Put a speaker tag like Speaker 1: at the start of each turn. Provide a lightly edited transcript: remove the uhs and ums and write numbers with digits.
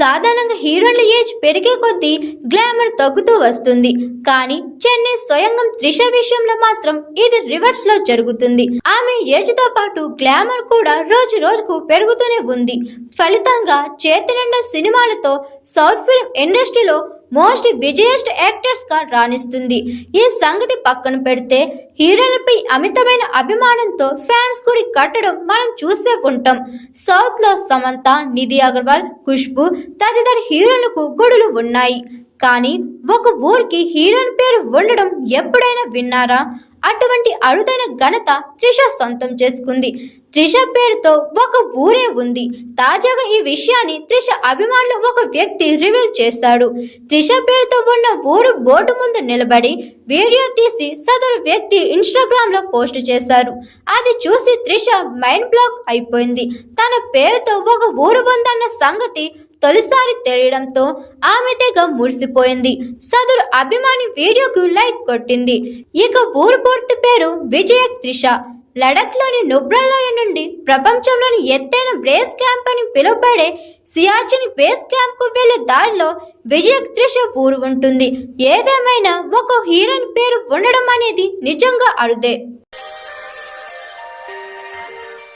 Speaker 1: సాధారణంగా హీరోయిన్ల ఏజ్ పెరిగే కొద్దీ గ్లామర్ తగ్గుతూ వస్తుంది. కానీ చెన్నై స్వయంగా త్రిష విషయంలో మాత్రం ఇది రివర్స్ లో జరుగుతుంది. ఆమె ఏజ్ తో పాటు గ్లామర్ కూడా రోజు రోజుకు పెరుగుతూనే ఉంది. ఫలితంగా చేతి నిండా సినిమాలతో సౌత్ ఫిల్మ్ ఇండస్ట్రీలో మోస్ట్ బిజియెస్ట్ యాక్టర్స్ గా రాణిస్తుంది. ఈ సంగతి పక్కన పెడితే హీరోలపై అమితమైన అభిమానంతో ఫ్యాన్స్ గుడి కట్టడం మనం చూసే ఉంటాం. సౌత్ లో సమంత, నిధి అగర్వాల్, ఖుష్బూ తదితర హీరోలకు గుడులు ఉన్నాయి. కానీ ఒక ఊరికి హీరోయిన్ పేరు ఉండడం ఎప్పుడైనా విన్నారా? అటువంటి అరుదైన ఘనత త్రిష సొంతం చేసుకుంది. త్రిష పేరుతో ఒక ఊరే ఉంది. తాజాగా ఈ విషయాన్ని త్రిష అభిమానులు ఒక వ్యక్తి రివీల్ చేశాడు. త్రిష పేరుతో ఉన్న ఊరు బోర్డు ముందు నిలబడి వీడియో తీసి సదరు వ్యక్తి ఇన్స్టాగ్రామ్ లో పోస్ట్ చేశారు. అది చూసి త్రిష మైండ్ బ్లాక్ అయిపోయింది. తన పేరుతో ఒక ఊరు ఉందన్న సంగతి తొలిసారి తెలియడంతో ఆమె తెగ మురిసిపోయింది. సదరు అభిమాని వీడియోకు లైక్ కొట్టింది. ఇక ఊరు పూర్తి పేరు విజయ త్రిష. లడక్ లోని నుబ్రా లోయ నుండి ప్రపంచంలోని ఎత్తైన బేస్ క్యాంప్ అని పిలువబడే సియాచిన్ బేస్ క్యాంప్ కు వెళ్లే దారిలో విజయ త్రిష ఊరు ఉంటుంది. ఏదేమైనా ఒక హీరోయిన్ పేరు ఉండడం అనేది నిజంగా అరుదే.